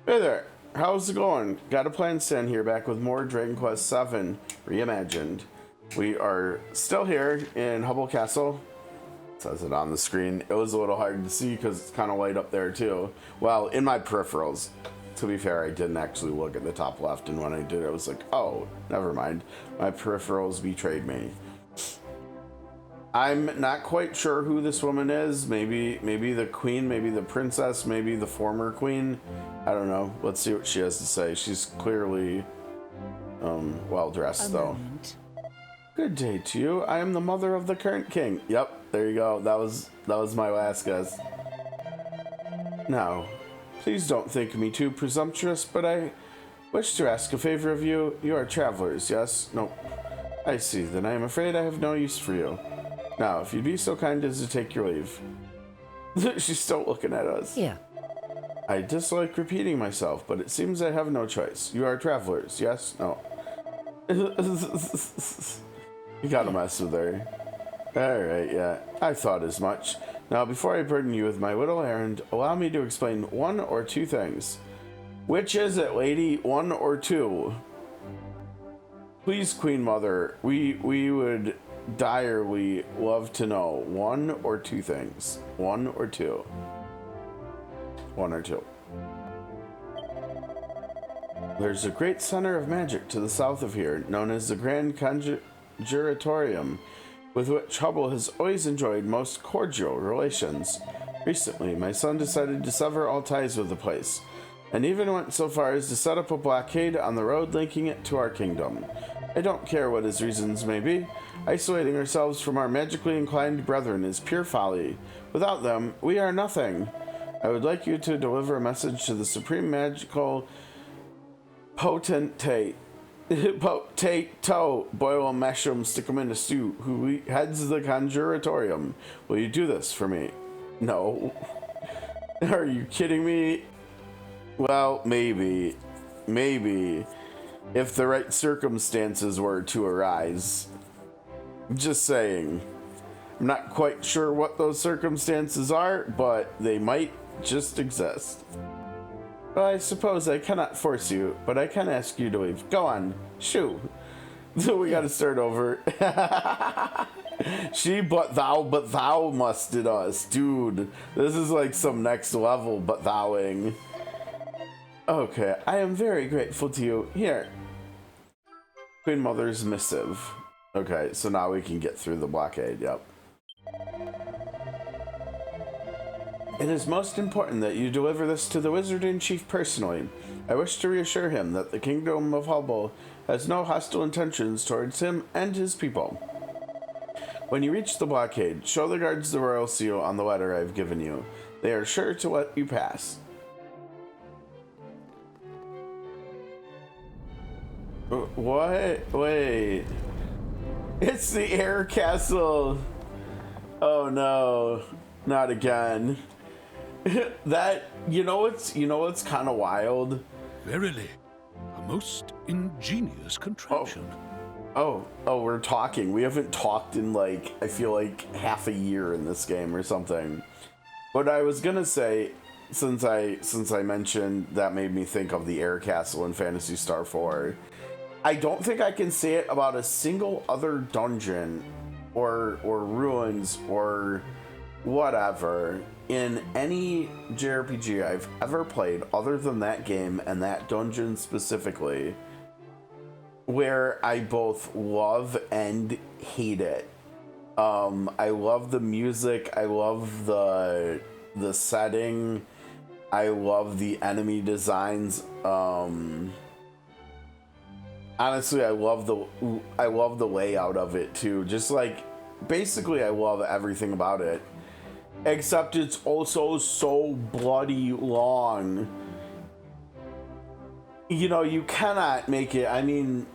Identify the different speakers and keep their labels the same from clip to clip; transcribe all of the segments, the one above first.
Speaker 1: Hey there, how's it going? Got a plan stand here, back with more Dragon Quest VII Reimagined. We are still here in Hubble Castle. It says it on the screen. It was a little hard to see because it's kind of light up there too. Well, in my peripherals. To be fair, I didn't actually look at the top left, and when I did, I was like, oh, never mind. My peripherals betrayed me. I'm not quite sure who this woman is. Maybe the queen, maybe the princess, maybe the former queen. I don't know. Let's see what she has to say. She's clearly well dressed though.
Speaker 2: Moment.
Speaker 1: Good day to you. I am the mother of the current king. Yep, there you go. That was my last guess. Now, please don't think me too presumptuous, but I wish to ask a favor of you. You are travelers, yes? No. I see. Then I am afraid I have no use for you. Now, if you'd be so kind as to take your leave. She's still looking at us.
Speaker 2: Yeah.
Speaker 1: I dislike repeating myself, but it seems I have no choice. You are travelers, yes? No. You gotta mess with her. Alright, yeah. I thought as much. Now, before I burden you with my little errand, allow me to explain one or two things. Which is it, lady? One or two? Please, Queen Mother, we would direly love to know one or two things. One or two. One or two. There's a great center of magic to the south of here, known as the Grand Conjuratorium, with which Hubble has always enjoyed most cordial relations. Recently, my son decided to sever all ties with the place, and even went so far as to set up a blockade on the road linking it to our kingdom. I don't care what his reasons may be. Isolating ourselves from our magically inclined brethren is pure folly. Without them, we are nothing. I would like you to deliver a message to the supreme magical potentate. Potato, boil a mushroom, stick him in a stew, who heads the conjuratorium. Will you do this for me? No. Are you kidding me? Well, maybe. Maybe. If the right circumstances were to arise. Just saying. I'm not quite sure what those circumstances are, but they might just exist. Well, I suppose I cannot force you, but I can ask you to leave. Go on. Shoo. We gotta start over. But thou musted us. Dude, this is like some next level but thouing. Okay, I am very grateful to you. Here. Queen Mother's missive. Okay, so now we can get through the blockade, yep. It is most important that you deliver this to the Wizard-in-Chief personally. I wish to reassure him that the Kingdom of Hubble has no hostile intentions towards him and his people. When you reach the blockade, show the guards the royal seal on the letter I have given you. They are sure to let you pass. What? Wait. It's the air castle. Oh no. Not again. That, you know what's kind of wild?
Speaker 3: Verily, a most ingenious contraption.
Speaker 1: Oh, we're talking. We haven't talked in like, I feel like half a year in this game or something. But I was gonna say, since I mentioned, that made me think of the air castle in Phantasy Star 4. I don't think I can say it about a single other dungeon or ruins or whatever in any JRPG I've ever played other than that game and that dungeon specifically, where I both love and hate it. I love the music, I love the setting, I love the enemy designs. Honestly, I love the layout of it too. Just like, basically I love everything about it. Except it's also so bloody long. You know, you cannot make it, I mean,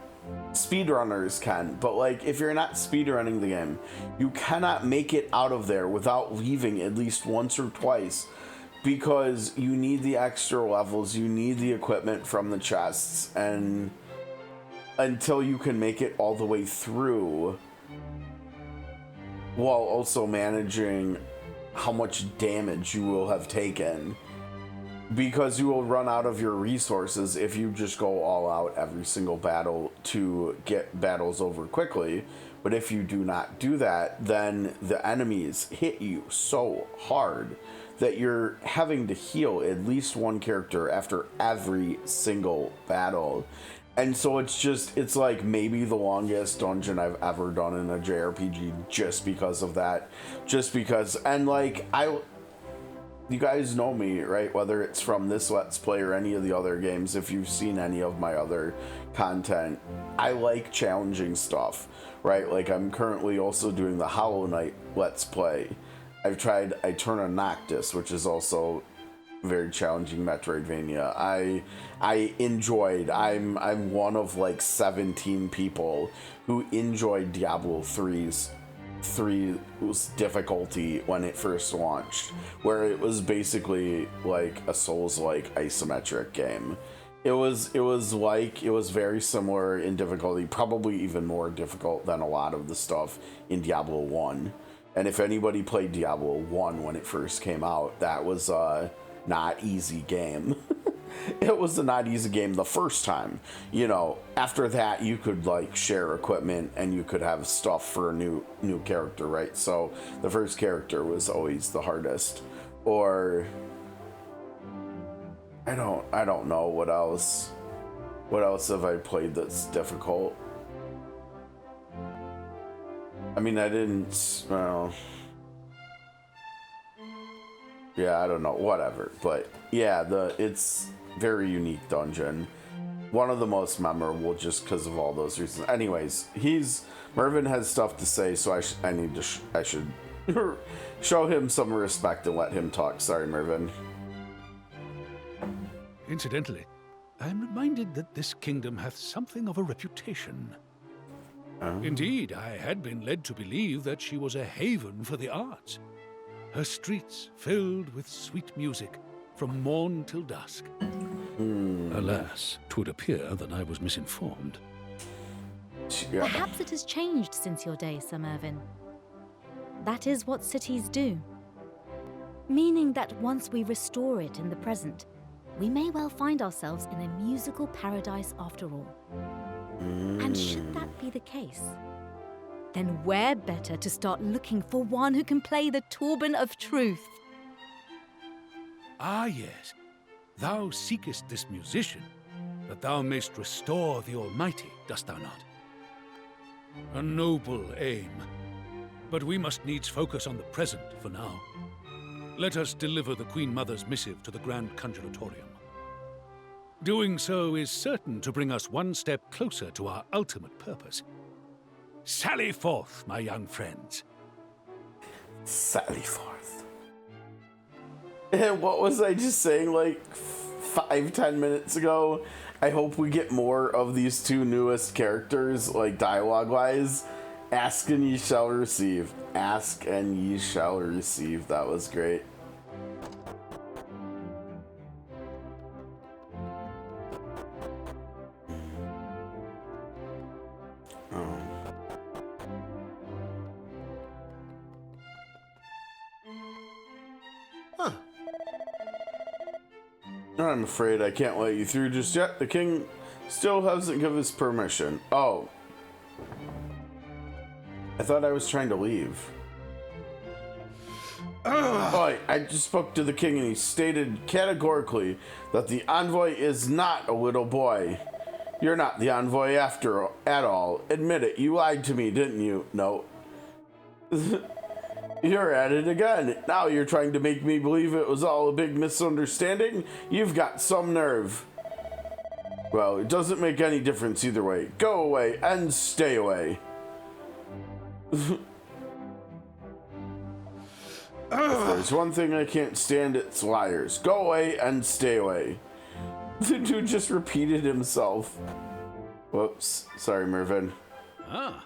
Speaker 1: speedrunners can, but like, if you're not speedrunning the game, you cannot make it out of there without leaving at least once or twice, because you need the extra levels, you need the equipment from the chests, and until you can make it all the way through, while also managing how much damage you will have taken. because you will run out of your resources if you just go all out every single battle to get battles over quickly. But if you do not do that, then the enemies hit you so hard that you're having to heal at least one character after every single battle. And so it's like maybe the longest dungeon I've ever done in a JRPG just because of that. Just because, and like, you guys know me, right? Whether it's from this Let's Play or any of the other games, if you've seen any of my other content, I like challenging stuff, right? Like, I'm currently also doing the Hollow Knight Let's Play. I turn on Noctis, which is also very challenging Metroidvania. I'm one of like 17 people who enjoyed Diablo 3's difficulty when it first launched, where it was basically like a Souls-like isometric game. It was very similar in difficulty, probably even more difficult than a lot of the stuff in Diablo 1. And if anybody played Diablo 1 when it first came out, that was not easy game. It was a not easy game the first time. You know, after that you could like share equipment and you could have stuff for a new character, right? So the first character was always the hardest. Or I don't know what else have I played that's difficult. I mean, I don't know, whatever. But yeah, it's very unique dungeon. One of the most memorable just because of all those reasons. Anyways, Mervin has stuff to say, so I should show him some respect and let him talk. Sorry, Mervin.
Speaker 3: Incidentally, I am reminded that this kingdom hath something of a reputation. Indeed, I had been led to believe that she was a haven for the arts. Her streets filled with sweet music from morn till dusk. Alas, 'twould appear that I was misinformed.
Speaker 1: Yeah.
Speaker 2: Perhaps it has changed since your day, Sir Mervyn. That is what cities do. Meaning that once we restore it in the present, we may well find ourselves in a musical paradise after all. And should that be the case, then where better to start looking for one who can play the Torban of Truth?
Speaker 3: Ah, yes. Thou seekest this musician, that thou mayst restore the Almighty, dost thou not? A noble aim. But we must needs focus on the present for now. Let us deliver the Queen Mother's missive to the Grand Conjuratorium. Doing so is certain to bring us one step closer to our ultimate purpose. Sally forth, my young friends.
Speaker 1: Sally forth. And what was I just saying like 5-10 minutes ago? I hope we get more of these two newest characters, like dialogue-wise. Ask and ye shall receive. Ask and ye shall receive. That was great. I'm afraid I can't let you through just yet. The king still hasn't given his permission. Oh. I thought I was trying to leave. Oh, I just spoke to the king and he stated categorically that the envoy is not a little boy. You're not the envoy at all. Admit it, you lied to me, didn't you? No. You're at it again. Now you're trying to make me believe it was all a big misunderstanding? You've got some nerve. Well, it doesn't make any difference either way. Go away and stay away. If there's one thing I can't stand, it's liars. Go away and stay away. The dude just repeated himself. Whoops. Sorry, Mervyn.
Speaker 3: Ah.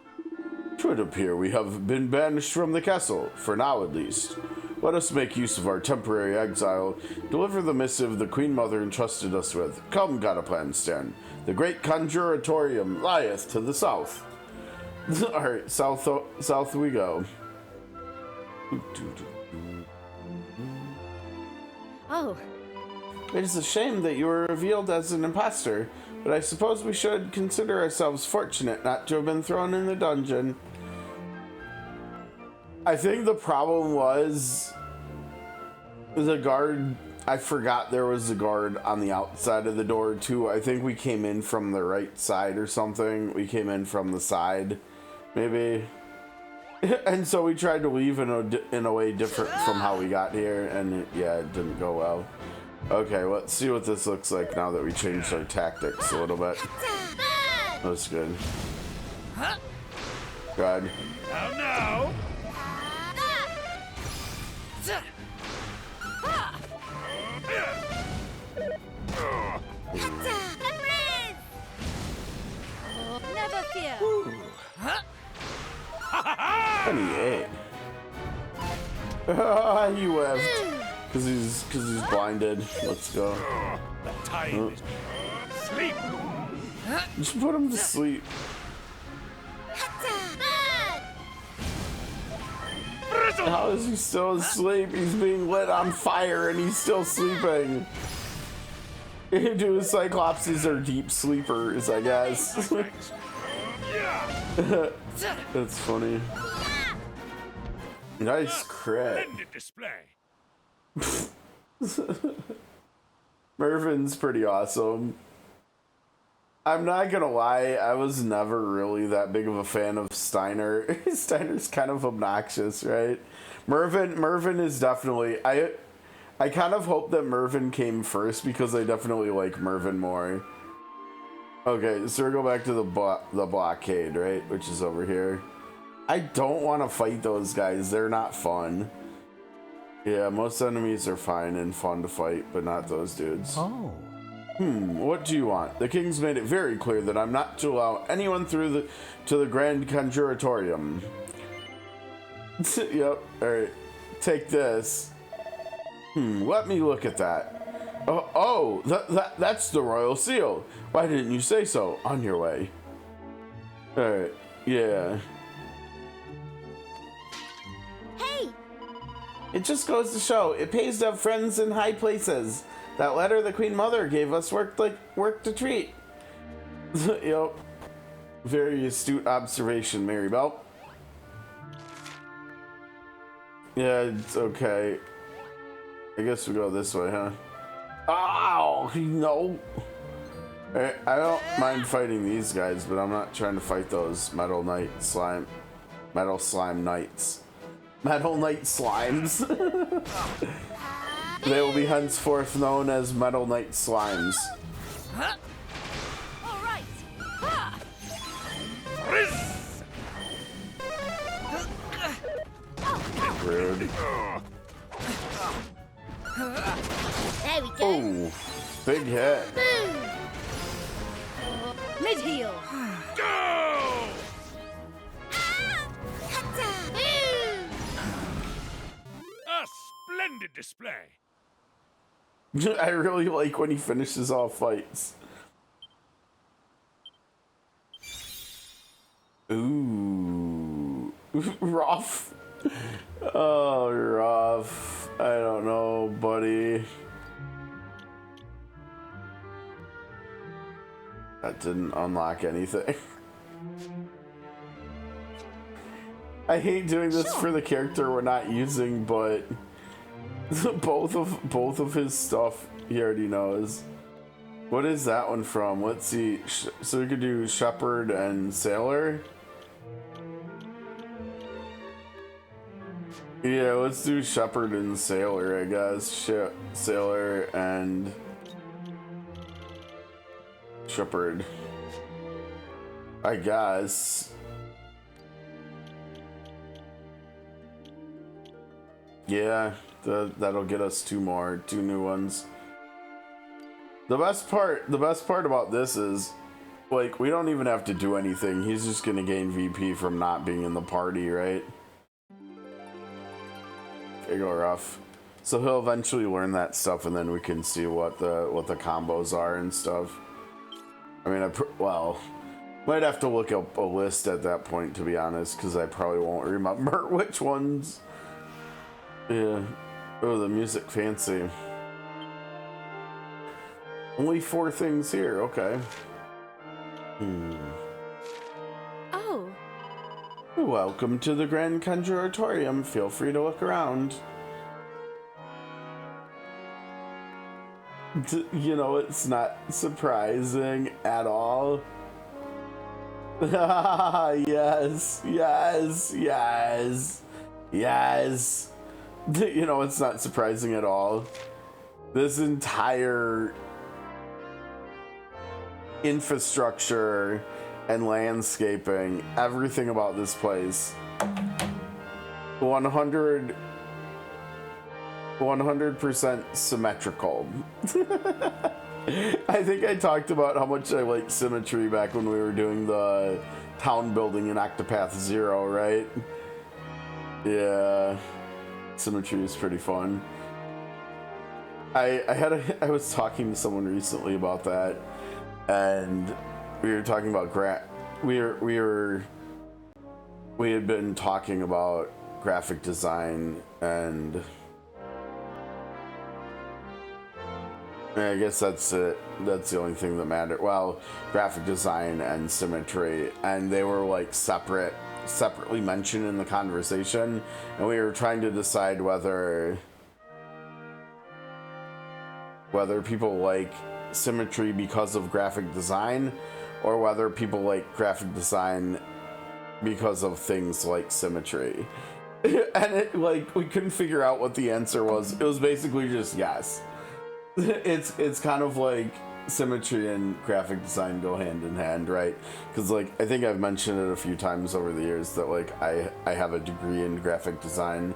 Speaker 1: 'Twould appear we have been banished from the castle, for now at least. Let us make use of our temporary exile, deliver the missive the Queen Mother entrusted us with. Come, Godaplan Stan. The great conjuratorium lieth to the south. Alright, south we go.
Speaker 2: Oh,
Speaker 1: It is a shame that you were revealed as an imposter, but I suppose we should consider ourselves fortunate not to have been thrown in the dungeon. I think the problem was the guard. I forgot there was a guard on the outside of the door too. I think we came in from the right side or something. We came in from the side, maybe. And so we tried to leave in a way different from how we got here, and it didn't go well. Okay, let's see what this looks like now that we changed our tactics a little bit. That's good. Good.
Speaker 3: Now.
Speaker 2: Never fear.
Speaker 1: 28. He left because he's blinded. Let's go.
Speaker 3: Time is sleep.
Speaker 1: Just put him to sleep. How is he still asleep? He's being lit on fire and he's still sleeping. Dude, Cyclopses are deep sleepers, I guess. That's funny. Nice crit. Mervin's pretty awesome. I'm not gonna lie, I was never really that big of a fan of Steiner. Steiner's kind of obnoxious, right? Mervin is definitely... I kind of hope that Mervin came first because I definitely like Mervin more. Okay, so we go back to the blockade, right? Which is over here. I don't want to fight those guys. They're not fun. Yeah, most enemies are fine and fun to fight, but not those dudes.
Speaker 4: Oh.
Speaker 1: What do you want? The king's made it very clear that I'm not to allow anyone through to the Grand Conjuratorium. Yep. Alright. Take this. Let me look at that. Oh, that's the royal seal. Why didn't you say so? On your way. Alright. Yeah.
Speaker 2: Hey!
Speaker 1: It just goes to show, it pays to have friends in high places. That letter the Queen Mother gave us worked a treat. Yep. Very astute observation, Maribel. Yeah, it's okay. I guess we go this way, huh? Ow! No! I don't mind fighting these guys, but I'm not trying to fight those Metal Slime Knights. Metal Knight Slimes. They will be henceforth known as Metal Knight Slimes.
Speaker 2: All right.
Speaker 1: Rude.
Speaker 2: There we go.
Speaker 1: Oh, big hit.
Speaker 2: Mid heel.
Speaker 3: Go! A splendid display.
Speaker 1: I really like when he finishes all fights. Ooh. Rough. Oh, rough. I don't know, buddy. That didn't unlock anything. I hate doing this for the character we're not using, but both of his stuff he already knows. What is that one from? Let's see. So we could do Shepherd and Sailor. Yeah, let's do Shepherd and Sailor, I guess. Sailor and Shepherd, I guess. Yeah, that'll get us two new ones. The best part about this is, like, we don't even have to do anything. He's just gonna gain VP from not being in the party, right? Okay, go rough. So he'll eventually learn that stuff, and then we can see what the combos are and stuff. I mean, well, might have to look up a list at that point, to be honest, because I probably won't remember which ones. Yeah. Oh, the music fancy. Only 4 things here, okay.
Speaker 2: Oh,
Speaker 1: Welcome to the Grand Conjuratorium. Feel free to look around. You know, it's not surprising at all. Yes, yes, yes, yes. You know, it's not surprising at all. This entire infrastructure and landscaping, everything about this place, 100% symmetrical. I think I talked about how much I like symmetry back when we were doing the town building in Octopath Zero, right? Yeah, symmetry is pretty fun. I was talking to someone recently about that, and we were talking about we had been talking about graphic design, and I guess that's it. That's the only thing that mattered. Well, graphic design and symmetry, and they were like separately mentioned in the conversation, and we were trying to decide whether people like symmetry because of graphic design, or whether people like graphic design because of things like symmetry. And it, like, we couldn't figure out what the answer was. It was basically just yes. It's kind of like symmetry and graphic design go hand in hand, right? Because, like, I think I've mentioned it a few times over the years that, like, I have a degree in graphic design.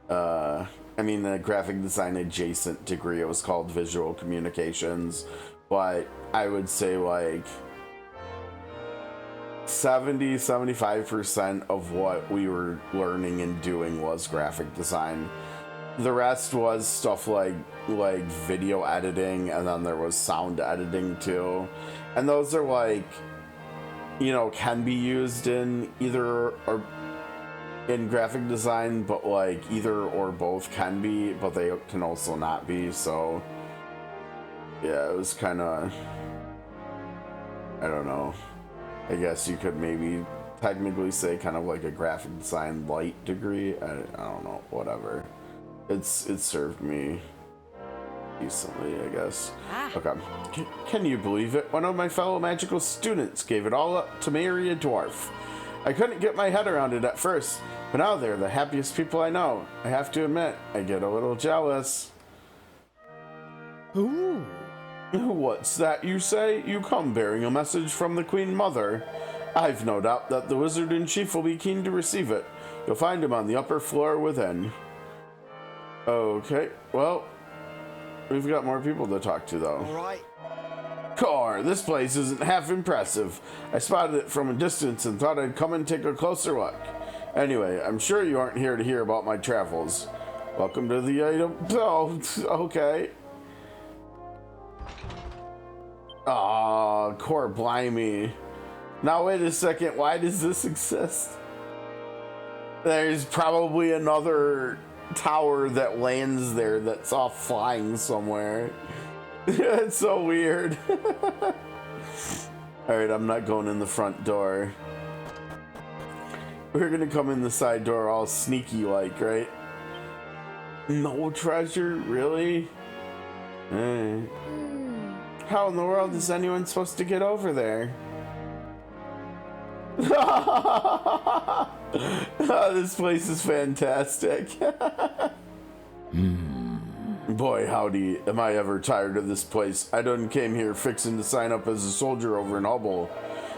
Speaker 1: I mean, a graphic design adjacent degree. It was called visual communications, but I would say like 70-75% of what we were learning and doing was graphic design. The rest was stuff like video editing, and then there was sound editing too, and those are like, you know, can be used in either or in graphic design, but like either or both can be, but they can also not be. So yeah, it was kind of, I don't know, I guess you could maybe technically say kind of like a graphic design light degree. I don't know, whatever. It served me decently, I guess. Okay. Can you believe it? One of my fellow magical students gave it all up to marry a dwarf. I couldn't get my head around it at first, but now they're the happiest people I know. I have to admit, I get a little jealous.
Speaker 4: Ooh.
Speaker 1: What's that you say? You come bearing a message from the Queen Mother. I've no doubt that the Wizard-in-Chief will be keen to receive it. You'll find him on the upper floor within. Okay, well, we've got more people to talk to, though.
Speaker 4: All right.
Speaker 1: Car, this place isn't half impressive. I spotted it from a distance and thought I'd come and take a closer look. Anyway, I'm sure you aren't here to hear about my travels. Welcome to the item. Oh, okay. Aw, core blimey. Now wait a second, why does this exist? There's probably another tower that lands there that's off flying somewhere. It's so weird. Alright, I'm not going in the front door. We're gonna come in the side door all sneaky like, right? No treasure? Really? How in the world is anyone supposed to get over there? This place is fantastic. Boy, howdy, am I ever tired of this place. I done came here fixing to sign up as a soldier over in Hubble.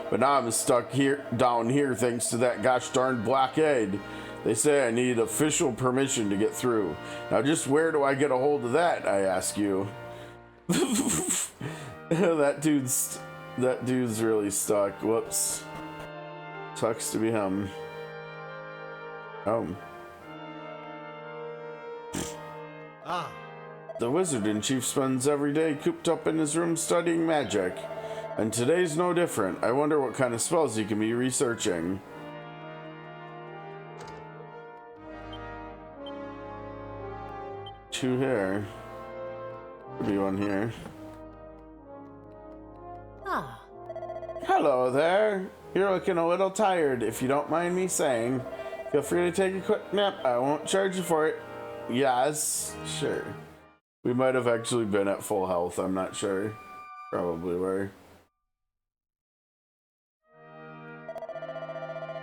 Speaker 1: But now I'm stuck here, down here thanks to that gosh darn blockade. They say I need official permission to get through. Now just where do I get a hold of that, I ask you? That dude's really stuck. Whoops. Sucks to be him. Oh.
Speaker 4: Ah.
Speaker 1: The Wizard-in-Chief spends every day cooped up in his room studying magic. And today's no different. I wonder what kind of spells he can be researching. Two here. Could be one here.
Speaker 5: Ah,
Speaker 1: Hello there. You're looking a little tired, if you don't mind me saying. Feel free to take a quick nap. I won't charge you for it. Yes, sure. We might have actually been at full health. I'm not sure. Probably were.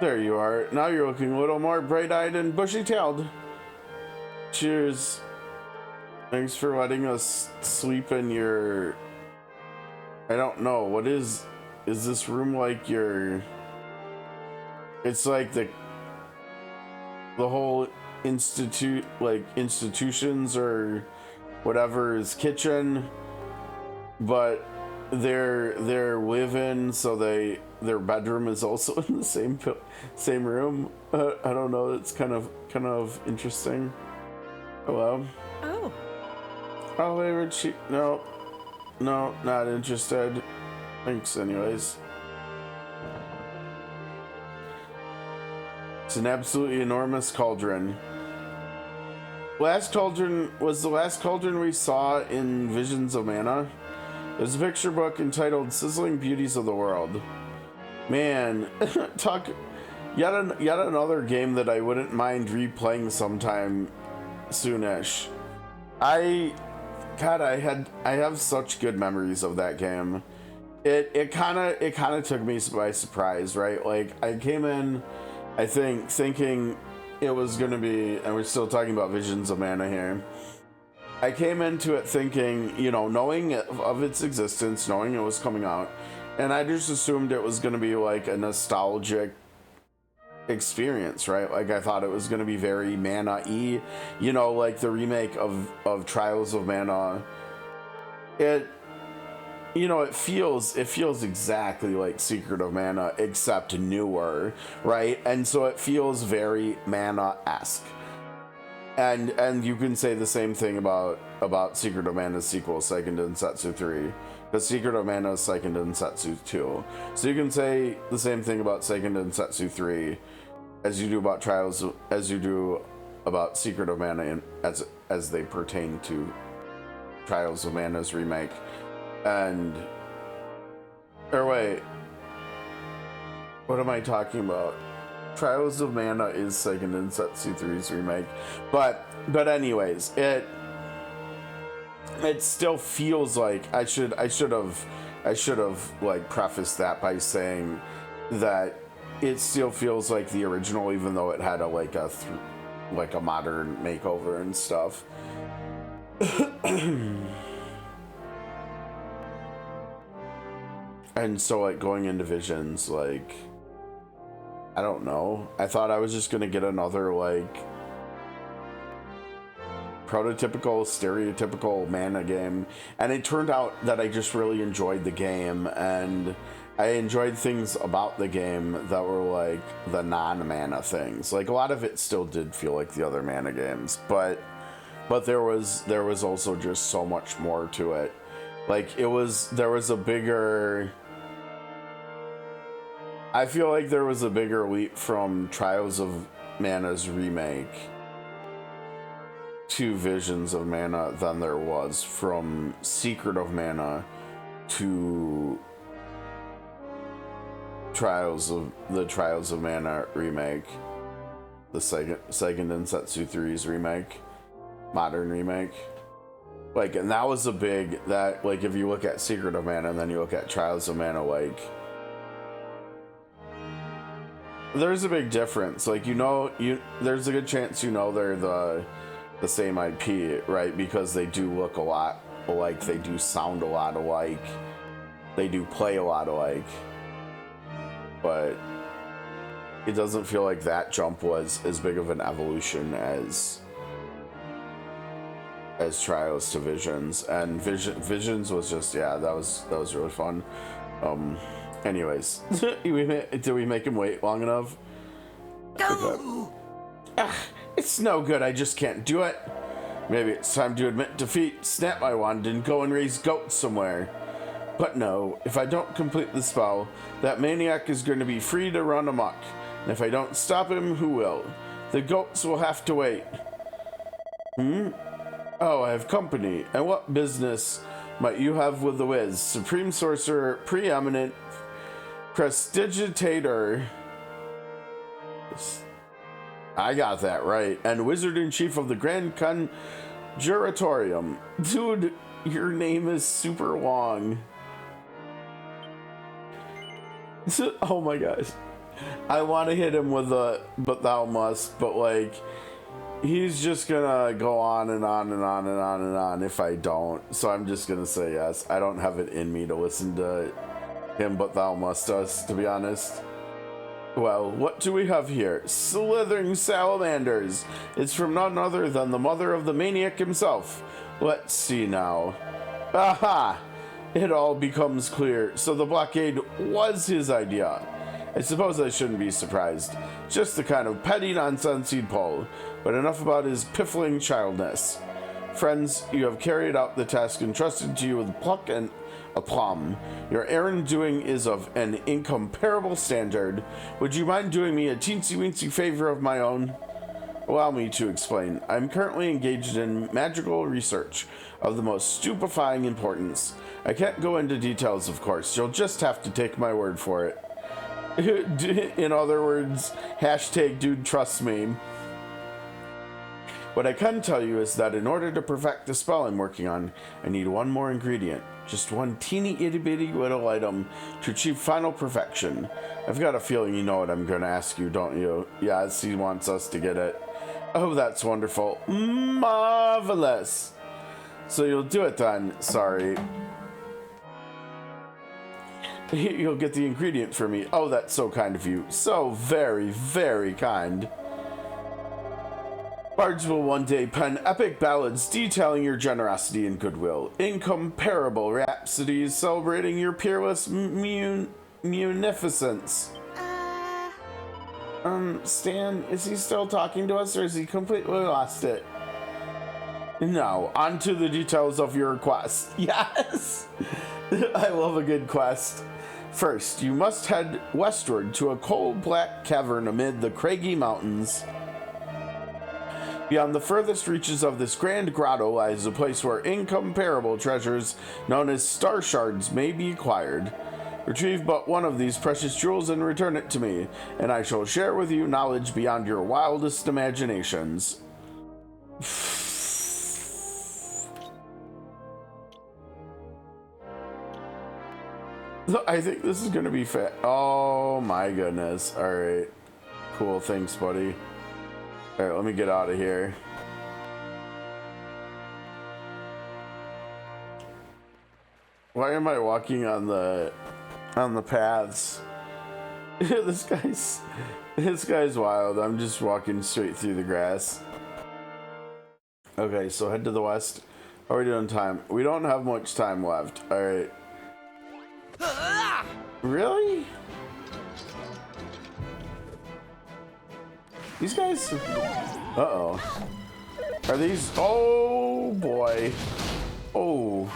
Speaker 1: There you are. Now you're looking a little more bright-eyed and bushy-tailed. Cheers. Thanks for letting us sleep in your... I don't know. What is this room like your... It's like the whole institutions or whatever is kitchen, but they're live-in, so their bedroom is also in the same room. I don't know. It's kind of interesting. Hello.
Speaker 5: oh.
Speaker 1: Oh, favorite sheet. No, not interested. Thanks, anyways. It's an absolutely enormous cauldron. Last cauldron was the last cauldron we saw in Visions of Mana. There's a picture book entitled "Sizzling Beauties of the World." Man, talk yet another game that I wouldn't mind replaying sometime soonish. I have such good memories of that game. It kind of took me by surprise, right? Like I came in, I think, thinking it was gonna be, and we're still talking about Visions of Mana here. I came into it thinking, you know, knowing of its existence, knowing it was coming out, and I just assumed it was gonna be like a nostalgic experience, right? Like I thought it was going to be very Mana-y, you know, like the remake of Trials of Mana. It, you know, it feels exactly like Secret of Mana except newer, right? And so it feels very Mana-esque. And you can say the same thing about Secret of Mana's sequel, Seiken Densetsu 3. Because Secret of Mana is Seiken Densetsu 2. So you can say the same thing about Seiken Densetsu 3 as you do about about Secret of Mana as they pertain to Trials of Mana's remake. And wait, what am I talking about? Trials of Mana is Seiken Densetsu 3's remake. But anyways, it still feels like I should have like prefaced that by saying that it still feels like the original, even though it had a modern makeover and stuff. And so like going into Visions, like I don't know, I thought I was just gonna get another like prototypical, stereotypical Mana game, and it turned out that I just really enjoyed the game, and I enjoyed things about the game that were like the non-Mana things. Like a lot of it still did feel like the other Mana games, but there was also just so much more to it. Like there was a bigger, I feel like there was a bigger leap from Trials of Mana's remake to Visions of Mana than there was from Secret of Mana to Trials of Mana remake, the Seiken Densetsu 3's remake, modern remake. Like, and that was a big, that, like, if you look at Secret of Mana and then you look at Trials of Mana, like, there's a big difference. Like, there's a good chance they're the same IP, right? Because they do look a lot alike, they do sound a lot alike, they do play a lot alike. But it doesn't feel like that jump was as big of an evolution as Trials to Visions, and Visions was just, yeah, that was really fun. Anyways, did we make him wait long enough?
Speaker 5: Go!
Speaker 1: It's no good, I just can't do it. Maybe it's time to admit defeat, snap my wand, and go and raise goats somewhere. But no, if I don't complete the spell, that maniac is going to be free to run amok. And if I don't stop him, who will? The goats will have to wait. Oh, I have company. And what business might you have with the whiz, supreme sorcerer, preeminent prestidigitator. I got that right. And wizard in chief of the Grand Conjuratorium. Dude, your name is super long. Oh my gosh. I want to hit him with a but thou must, but like he's just gonna go on and on and on and on and on if I don't. So I'm just gonna say yes. I don't have it in me to listen to him but thou must us, to be honest. Well, what do we have here? Slithering salamanders. It's from none other than the mother of the maniac himself. Let's see now. Aha! It all becomes clear. So the blockade was his idea. I suppose I shouldn't be surprised. Just the kind of petty nonsense he'd pull. But enough about his piffling childness. Friends, you have carried out the task entrusted to you with pluck and aplomb. Your errand doing is of an incomparable standard. Would you mind doing me a teensy-weensy favor of my own? Allow me to explain. I'm currently engaged in magical research of the most stupefying importance. I can't go into details, of course. You'll just have to take my word for it. In other words, hashtag dude trust me. What I can tell you is that in order to perfect the spell I'm working on, I need one more ingredient. Just one teeny itty bitty little item to achieve final perfection. I've got a feeling you know what I'm going to ask you, don't you? Yes, he wants us to get it. Oh, that's wonderful. Marvelous. So you'll do it then. Sorry. You'll get the ingredient for me. Oh, that's so kind of you. So very, very kind. Bards will one day pen epic ballads detailing your generosity and goodwill. Incomparable rhapsodies celebrating your peerless munificence. Stan, is he still talking to us or has he completely lost it? No, on to the details of your quest. Yes! I love a good quest. First, you must head westward to a coal-black cavern amid the craggy mountains. Beyond the furthest reaches of this grand grotto lies a place where incomparable treasures known as star shards may be acquired. Retrieve but one of these precious jewels and return it to me, and I shall share with you knowledge beyond your wildest imaginations. I think this is gonna be oh my goodness. Alright. Cool, thanks, buddy. Alright, let me get out of here. Why am I walking on the paths? This guy's wild. I'm just walking straight through the grass. Okay, so head to the west. How are we doing time? We don't have much time left. Alright. Really? These guys? Uh-oh. Are these? Oh, boy. Oh.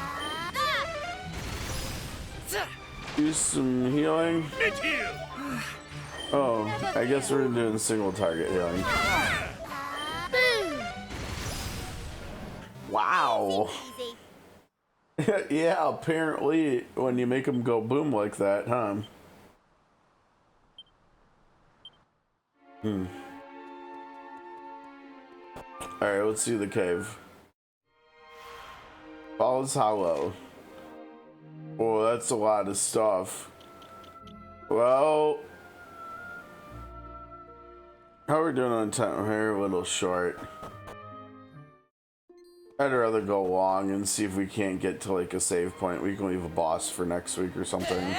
Speaker 1: Do some healing. Oh, I guess we're doing single target healing. Wow. Yeah, apparently when you make them go boom like that, huh? Alright, let's see the cave. Falls Hollow. Oh, that's a lot of stuff. Well, how are we doing on time? We're a little short. I'd rather go long and see if we can't get to like a save point. We can leave a boss for next week or something.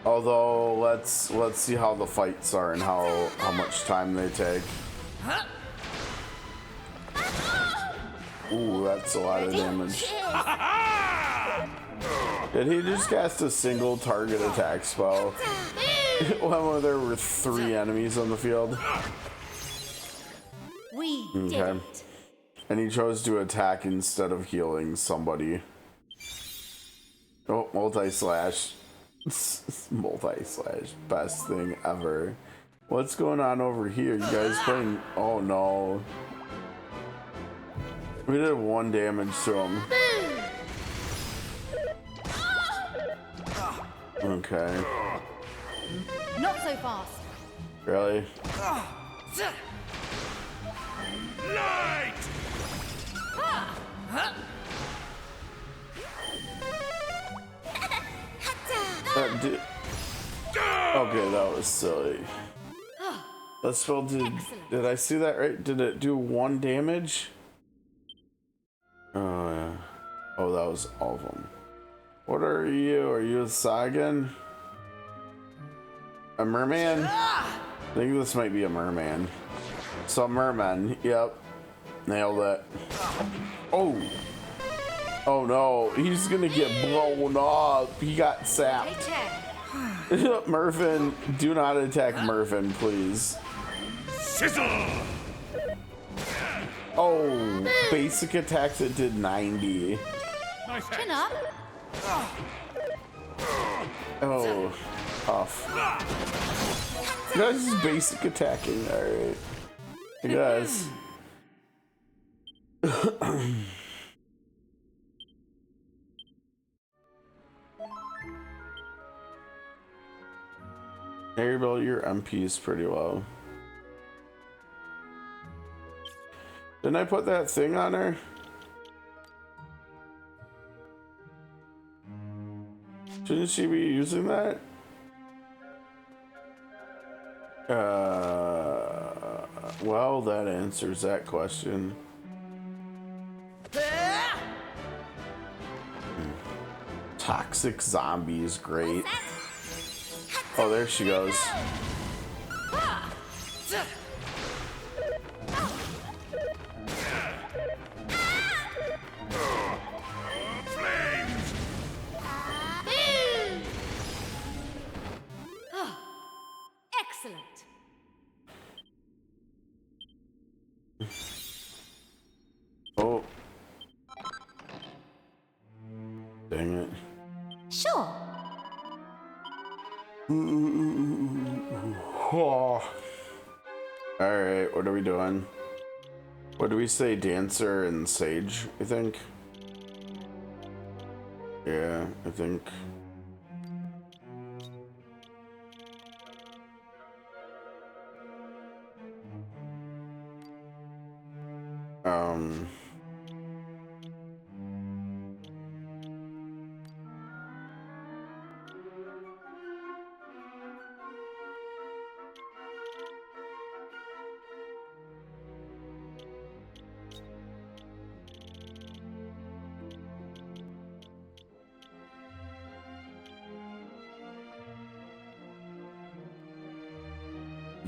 Speaker 1: Although let's see how the fights are and how much time they take. Ooh, that's a lot of damage. Did he just cast a single target attack spell when there were 3 enemies on the field?
Speaker 5: We did it.
Speaker 1: And he chose to attack instead of healing somebody. Oh, multi-slash. Multi-slash. Best thing ever. What's going on over here? You guys playing? Oh no. We did 1 damage to him. Okay.
Speaker 2: Not so fast.
Speaker 1: Really?
Speaker 3: Light!
Speaker 1: Okay, that was silly. Let's spell. Did I see that right? Did it do 1 damage? Oh yeah. Oh, that was all of them. What are you? Are you a Sagan? A merman? I think this might be a merman. So merman. Yep. Nailed it. Oh. Oh no, he's gonna get blown up. He got sapped. Mervin, do not attack Mervin, please.
Speaker 3: Sizzle!
Speaker 1: Oh, basic attacks it did 90.
Speaker 2: Chin up.
Speaker 1: Oh, tough. That's just basic attacking, alright. I guess. Ariel, your MP is pretty low. Didn't I put that thing on her? Shouldn't she be using that? Well, that answers that question. Toxic zombie is great. Oh, there she goes.
Speaker 2: Excellent.
Speaker 1: Oh. Dang it.
Speaker 2: Sure.
Speaker 1: Oh. Alright, what are we doing? What do we say? Dancer and Sage, I think? Yeah, I think.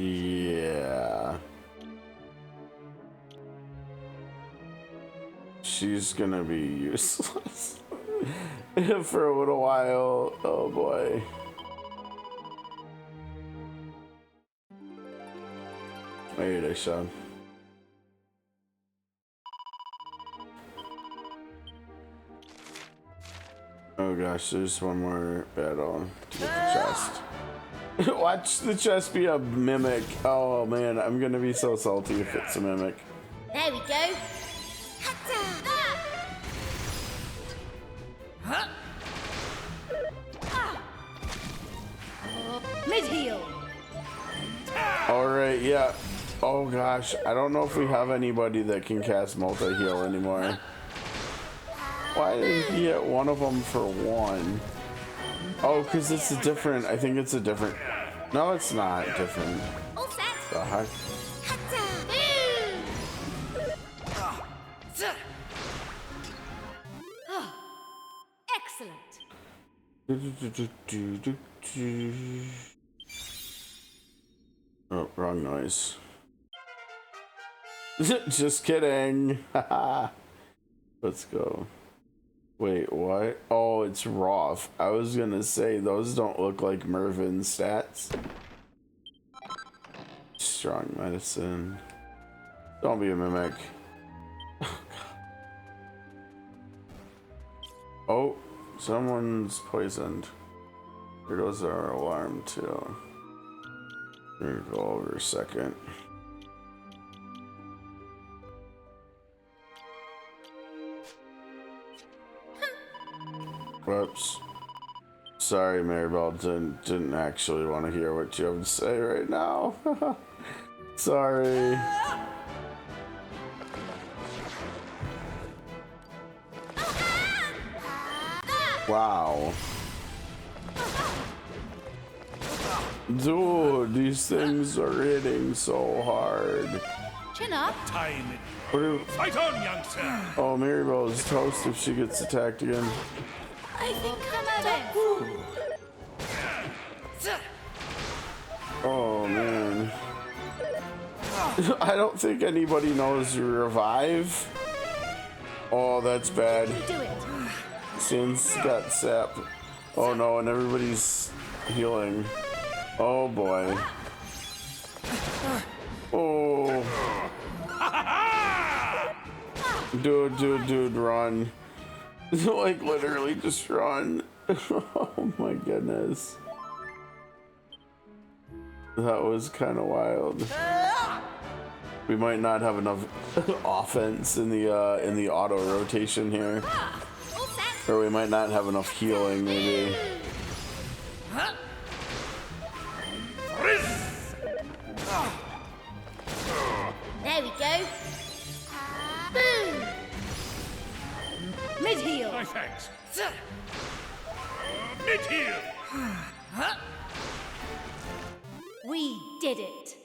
Speaker 1: Yeah. She's gonna be useless for a little while. Oh boy. Wait, I showed. Oh gosh, there's one more battle to get the chest. Watch the chest be a mimic. Oh man, I'm gonna be so salty if it's a mimic.
Speaker 5: There we go.
Speaker 2: Mid-heal.
Speaker 1: Alright, yeah. Oh gosh, I don't know if we have anybody that can cast multi-heal anymore. Why did he get one of them for 1? Oh, because it's a different, I think it's a different. No, it's not different.
Speaker 5: All set.
Speaker 1: The heck?
Speaker 2: Excellent.
Speaker 1: Oh, wrong noise. Just kidding. Let's go. Wait, what? Oh, it's Roth. I was gonna say, those don't look like Mervin's stats. Strong medicine. Don't be a mimic. Oh, someone's poisoned. Here goes our alarm too. We're gonna go over a second. Whoops. Sorry, Maribel, didn't actually want to hear what you have to say right now. Sorry. Wow. Dude, these things are hitting so hard.
Speaker 2: Chin up.
Speaker 3: Time.
Speaker 1: What
Speaker 3: Fight on, young sir.
Speaker 1: Oh, Maribel is toast if she gets attacked again.
Speaker 2: I think
Speaker 1: Oh, man. I don't think anybody knows you revive. Oh, that's bad.
Speaker 2: do it.
Speaker 1: Sin's got sapped. Oh no, and everybody's healing. Oh boy. Oh. Dude, run. Like, literally just run. Oh my goodness. That was kind of wild. We might not have enough offense in the auto rotation here. Or we might not have enough healing, maybe.
Speaker 2: There we go. Boom. Mid heal.
Speaker 3: My thanks. Mid heal.
Speaker 2: We did it.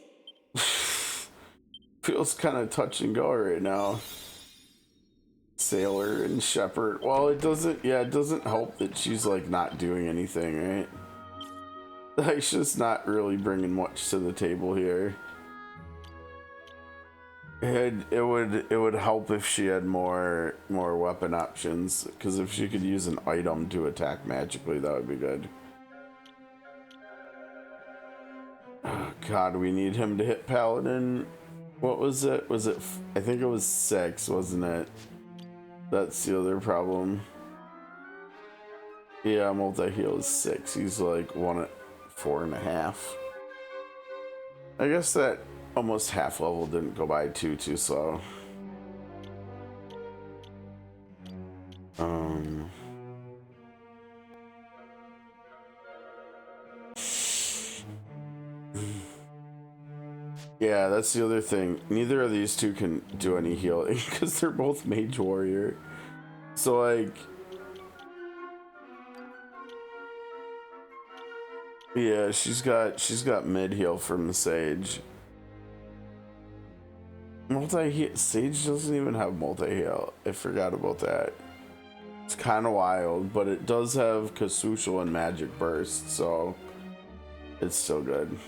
Speaker 1: Feels kind of touch and go right now. Sailor and Shepherd. Well, it doesn't help that she's like not doing anything, right? Like, she's just not really bringing much to the table here. It would help if she had more weapon options, because if she could use an item to attack magically, that would be good. Oh, God, we need him to hit Paladin. What was it? I think it was 6, wasn't it? That's the other problem. Yeah, multi-heal is 6. He's like 1 at 4.5. I guess that almost half level didn't go by too slow. Yeah, that's the other thing. Neither of these two can do any healing because they're both mage warrior. So like, yeah, she's got mid heal from the sage. Multi-heal. Sage doesn't even have multi-heal. I forgot about that. It's kind of wild, but it does have Casucial and Magic Burst, so it's still good.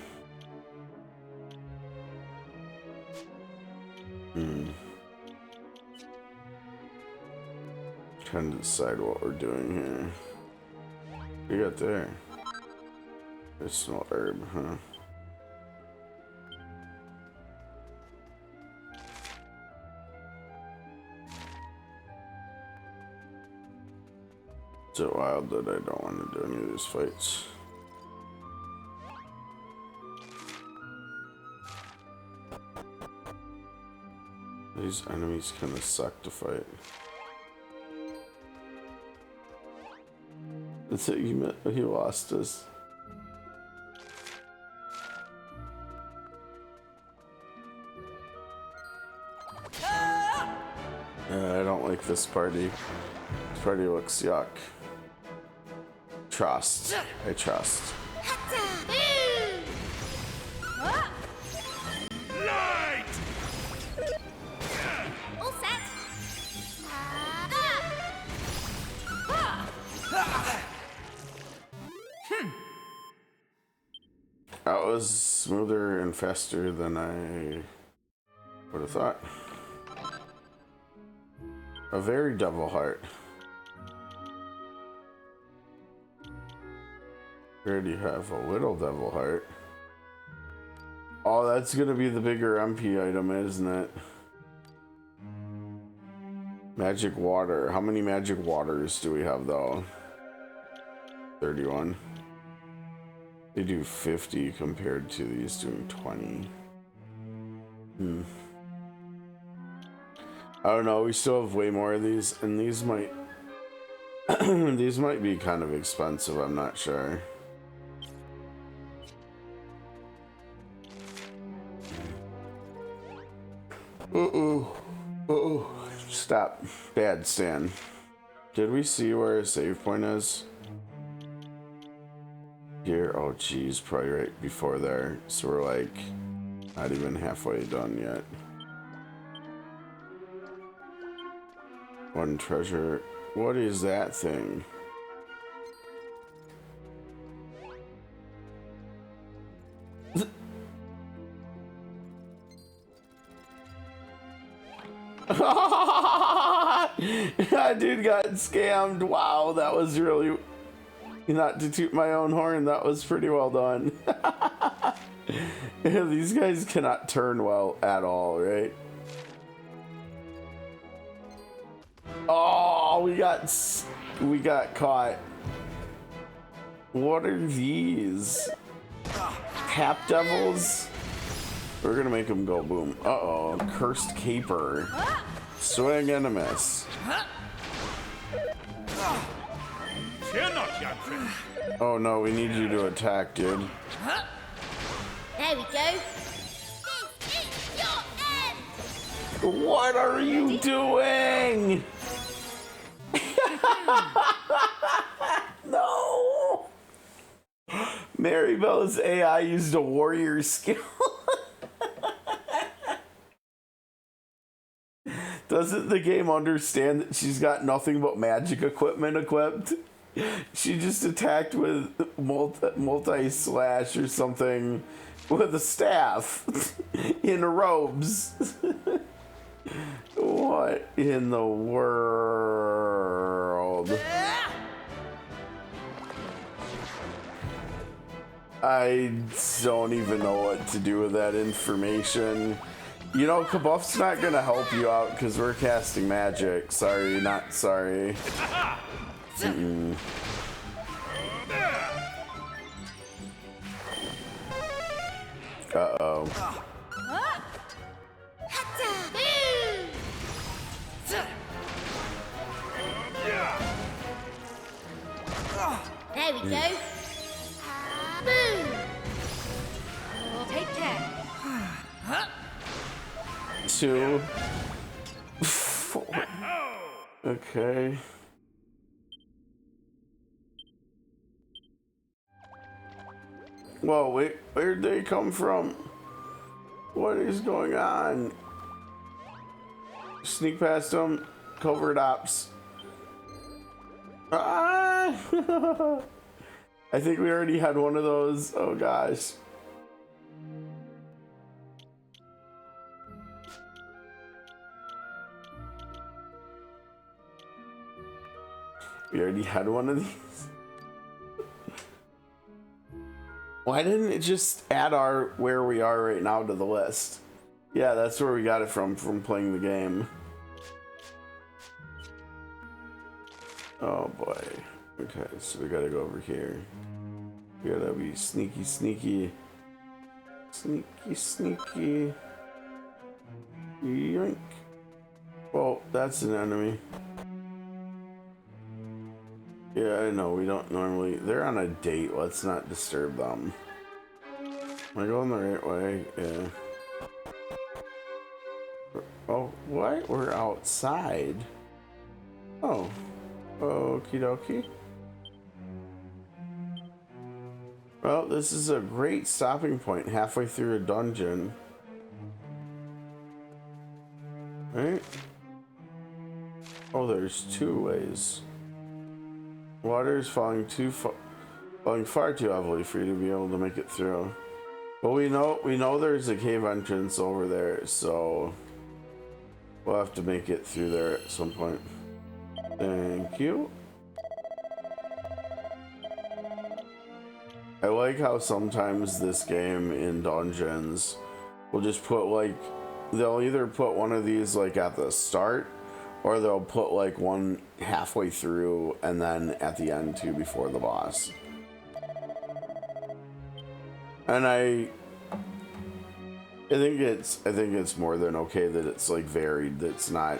Speaker 1: Trying to decide what we're doing here. What you got there? It's no herb, huh? Is it wild that I don't want to do any of these fights? These enemies kind of suck to fight. That's it, he lost us. I don't like this party. This party looks yuck. Trust. I trust.
Speaker 3: Light!
Speaker 2: All set.
Speaker 1: That was smoother and faster than I would have thought. A very devil heart. We already have a little devil heart. Oh, that's gonna be the bigger MP item, isn't it? Magic water. How many magic waters do we have though? 31. They do 50 compared to these doing 20. I don't know, we still have way more of these, and these might These might be kind of expensive, I'm not sure. Stop. Bad Stan. Did we see where a save point is? Here, oh geez, probably right before there. So we're like not even halfway done yet. One treasure. What is that thing? That dude got scammed. Wow, that was really, not to toot my own horn, that was pretty well done. These guys cannot turn well at all, right? Oh, we got caught. What are these? Cap devils? We're gonna make them go boom. Uh-oh, cursed caper. Swing and a miss.
Speaker 3: Fear not, young friend.
Speaker 1: Oh no, we need you to attack, dude.
Speaker 5: There we go. This is your end.
Speaker 1: What are you doing? No. Maribel's AI used a warrior skill. Doesn't the game understand that she's got nothing but magic equipment equipped? She just attacked with multi-slash or something with a staff in robes. What in the world? I don't even know what to do with that information. You know, Kabuff's not gonna help you out because we're casting magic. Sorry, not sorry. Uh-oh.
Speaker 5: There we go. Boom.
Speaker 2: Take care.
Speaker 1: 2, 4. Okay. Whoa, wait, where'd they come from? What is going on? Sneak past them. Covert ops. Ah! I think we already had one of those. Oh gosh. We already had one of these. Why didn't it just add our where we are right now to the list? Yeah, that's where we got it from playing the game. Oh boy. Okay, so we gotta go over here. We gotta be sneaky, sneaky. Sneaky, sneaky. Yoink. Well, that's an enemy. Yeah, I know, we don't normally... They're on a date, let's not disturb them. Am I going the right way? Yeah. Oh, what? We're outside. Oh. Okie dokie. Well, this is a great stopping point halfway through a dungeon. Right? Oh, there's 2 ways. Water is falling far too heavily for you to be able to make it through. But we know there's a cave entrance over there, so we'll have to make it through there at some point. Thank you. I like how sometimes this game in dungeons will just put like, they'll either put one of these like at the start, or they'll put like one halfway through and then at the end too before the boss. And I think it's more than okay that it's like varied. That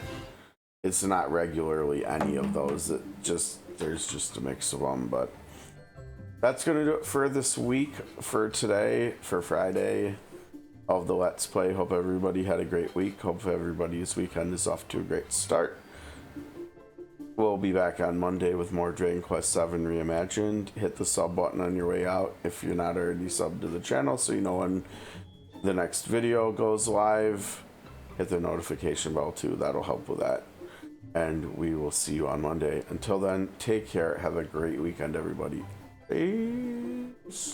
Speaker 1: it's not regularly any of those. That just there's just a mix of them. But that's going to do it for this week, for today, for Friday of the Let's Play. Hope everybody had a great week. Hope everybody's weekend is off to a great start. We'll be back on Monday with more Dragon Quest VII Reimagined. Hit the sub button on your way out if you're not already subbed to the channel, so you know when the next video goes live. Hit the notification bell too, that'll help with that. And we will see you on Monday. Until then, take care. Have a great weekend, everybody. Peace.